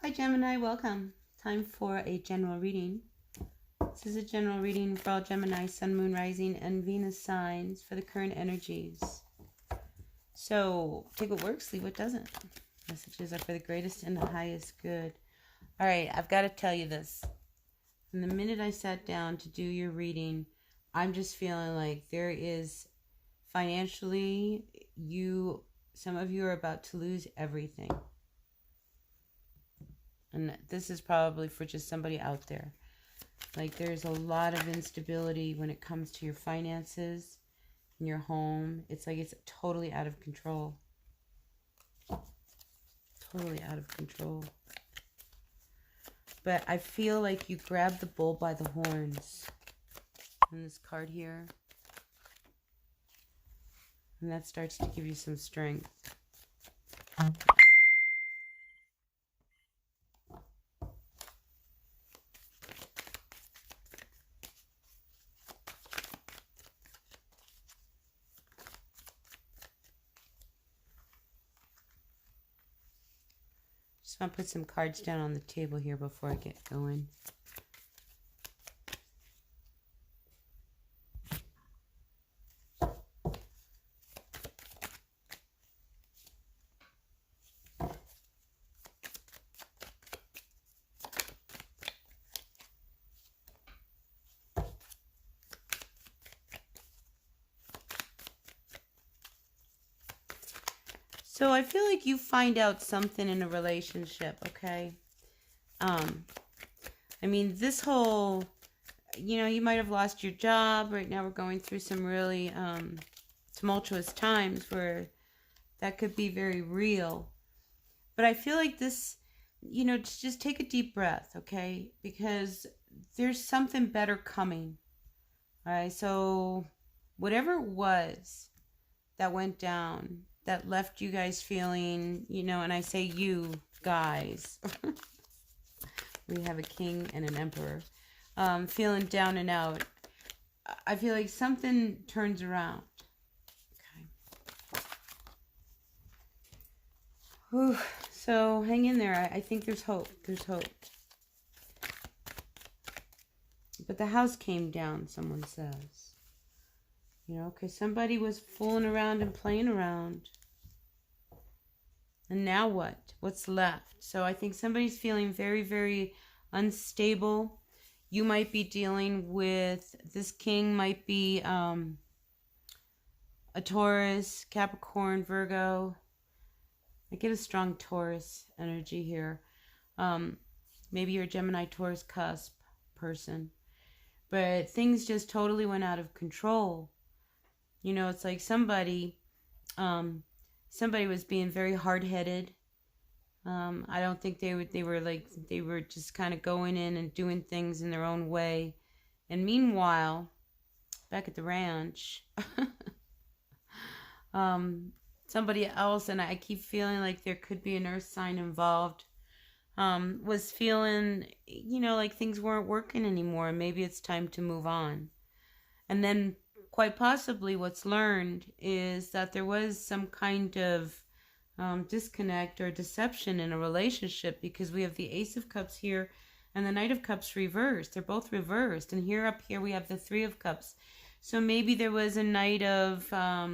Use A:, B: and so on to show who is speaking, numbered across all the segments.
A: Hi Gemini, welcome. Time for a general reading. This is a general reading for all Gemini, Sun, Moon, Rising, and Venus signs for the current energies. So take what works, leave what doesn't. Messages are for the greatest and the highest good. All right, I've got to tell you this. From the minute I sat down to do your reading, I'm just feeling like there is financially, some of you are about to lose everything. And this is probably for just somebody out there. Like there's a lot of instability when it comes to your finances in your home. It's like it's totally out of control. Totally out of control. But I feel like you grab the bull by the horns in this card here. And that starts to give you some strength. Just want to put some cards down on the table here before I get going. So I feel like you find out something in a relationship, okay? I mean, this whole, you might have lost your job. Right now we're going through some really tumultuous times where that could be very real. But I feel like this, just take a deep breath, okay? Because there's something better coming, all right? So whatever it was that went down, that left you guys feeling, and I say you guys, we have a king and an emperor, feeling down and out. I feel like something turns around. Okay. Whew. So hang in there. I think there's hope. There's hope. But the house came down, someone says. Because somebody was fooling around and playing around. And now what? What's left? So I think somebody's feeling very, very unstable. You might be dealing with, this king might be a Taurus, Capricorn, Virgo. I get a strong Taurus energy here. Maybe you're a Gemini, Taurus cusp person. But things just totally went out of control. It's like somebody was being very hard-headed. I don't think they were just kind of going in and doing things in their own way. And meanwhile, back at the ranch, somebody else, and I keep feeling like there could be an earth sign involved, was feeling, like things weren't working anymore. Maybe it's time to move on. And then quite possibly what's learned is that there was some kind of disconnect or deception in a relationship, because we have the Ace of Cups here and the Knight of Cups reversed. They're both reversed. And up here we have the Three of Cups. So maybe there was a night of a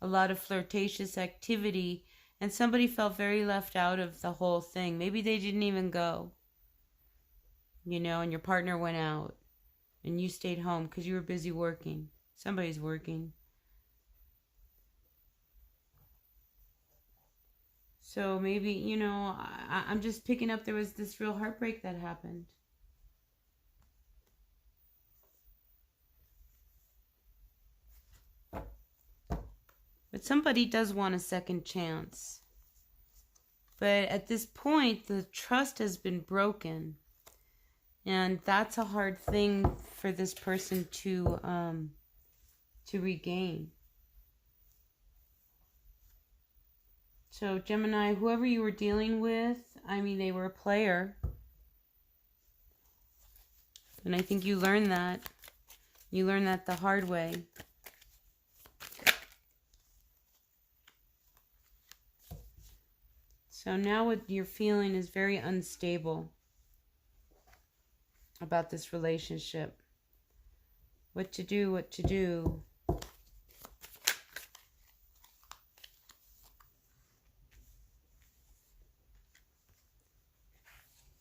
A: lot of flirtatious activity and somebody felt very left out of the whole thing. Maybe they didn't even go, and your partner went out and you stayed home because you were busy working. Somebody's working. So maybe, I'm just picking up there was this real heartbreak that happened. But somebody does want a second chance. But at this point, the trust has been broken. And that's a hard thing for this person to regain. So Gemini, whoever you were dealing with, they were a player. And I think you learned that. You learned that the hard way. So now what you're feeling is very unstable about this relationship. What to do, what to do.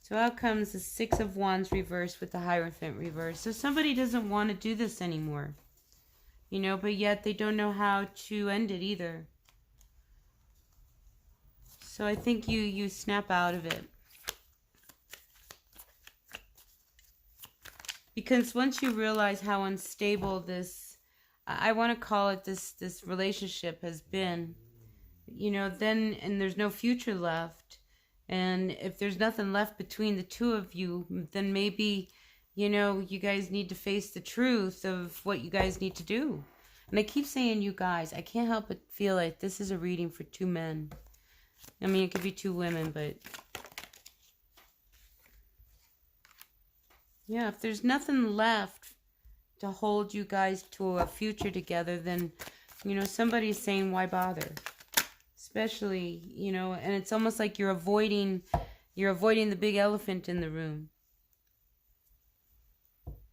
A: So out comes the Six of Wands reversed with the Hierophant reversed. So somebody doesn't want to do this anymore, you know, but yet they don't know how to end it either. So I think you snap out of it. Because once you realize how unstable this, I want to call it this relationship has been, you know, then, and there's no future left. And if there's nothing left between the two of you, then maybe, you know, you guys need to face the truth of what you guys need to do. And I keep saying you guys, I can't help but feel like this is a reading for two men. I mean, it could be two women, but yeah, if there's nothing left to hold you guys to a future together, then, you know, somebody's saying, why bother? Especially, you know, and it's almost like you're avoiding the big elephant in the room.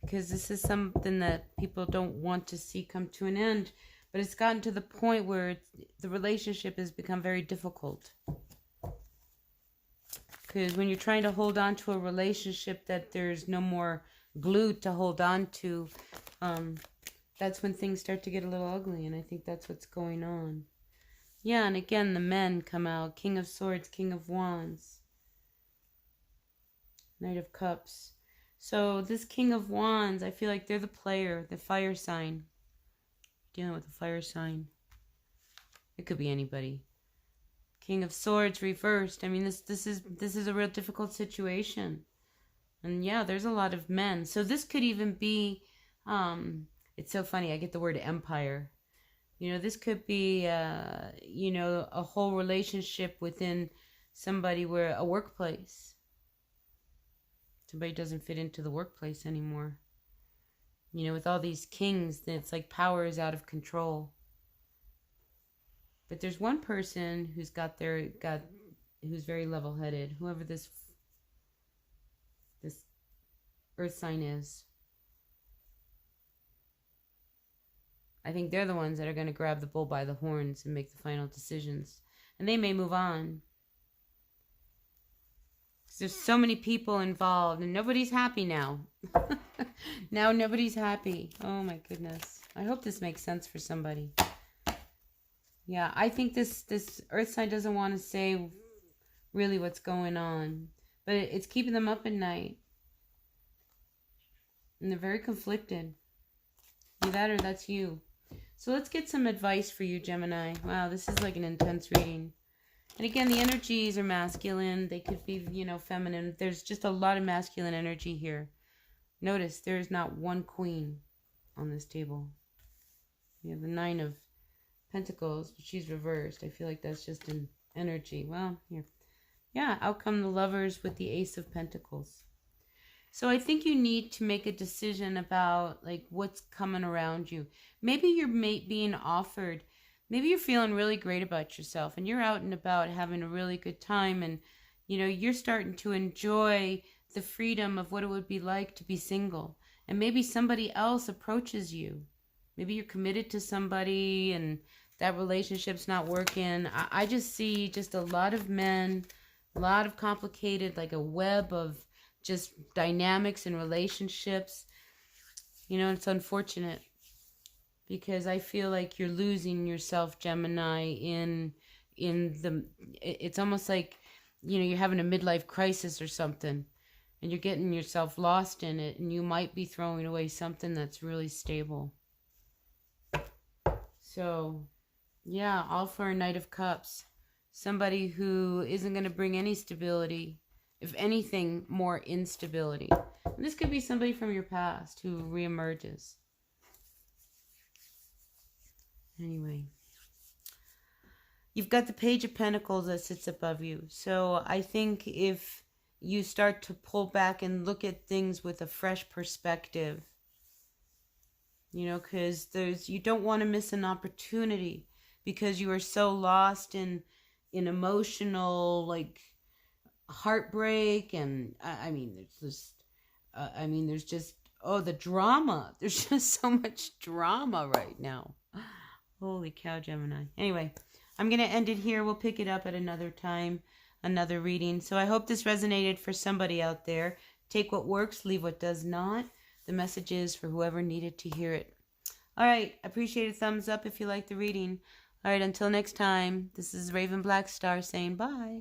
A: Because this is something that people don't want to see come to an end. But it's gotten to the point where the relationship has become very difficult. Because when you're trying to hold on to a relationship that there's no more glue to hold on to, that's when things start to get a little ugly. And I think that's what's going on. Yeah, and again, the men come out. King of Swords, King of Wands. Knight of Cups. So this King of Wands, I feel like they're the player, the fire sign. Dealing with a fire sign. It could be anybody. King of Swords reversed. I mean, this is a real difficult situation. And yeah, there's a lot of men. So this could even be, it's so funny, I get the word empire. You know, this could be, you know, a whole relationship within somebody where a workplace. Somebody doesn't fit into the workplace anymore. You know, with all these kings, it's like power is out of control. But there's one person who's who's very level-headed. Whoever this earth sign is. I think they're the ones that are going to grab the bull by the horns and make the final decisions. And they may move on. There's so many people involved and nobody's happy now. Now nobody's happy. Oh my goodness. I hope this makes sense for somebody. Yeah, I think this earth sign doesn't want to say really what's going on. But it's keeping them up at night. And they're very conflicted. Either that or that's you. So let's get some advice for you, Gemini. Wow, this is like an intense reading. And again, the energies are masculine. They could be, you know, feminine. There's just a lot of masculine energy here. Notice there is not one queen on this table. We have the Nine of Pentacles, but she's reversed. I feel like that's just an energy. Well, here. Yeah, out come the Lovers with the Ace of Pentacles. So I think you need to make a decision about like what's coming around you. Maybe you're being offered, maybe you're feeling really great about yourself and you're out and about having a really good time and, you know, you're starting to enjoy the freedom of what it would be like to be single. And maybe somebody else approaches you. Maybe you're committed to somebody and that relationship's not working. I just see just a lot of men, a lot of complicated, like a web of just dynamics and relationships. You know, it's unfortunate because I feel like you're losing yourself, Gemini, in the, it's almost like, you know, you're having a midlife crisis or something and you're getting yourself lost in it and you might be throwing away something that's really stable. So, yeah, all for a Knight of Cups. Somebody who isn't going to bring any stability. If anything, more instability. And this could be somebody from your past who reemerges. Anyway. You've got the Page of Pentacles that sits above you. So I think if you start to pull back and look at things with a fresh perspective, you know, because you don't want to miss an opportunity because you are so lost in an emotional, like, heartbreak. And I mean, there's just, oh, the drama. There's just so much drama right now. Holy cow, Gemini. Anyway, I'm going to end it here. We'll pick it up at another time, another reading. So I hope this resonated for somebody out there. Take what works, leave what does not. The message is for whoever needed to hear it. All right. Appreciate a thumbs up if you like the reading. All right. Until next time, this is Raven Black Star saying bye.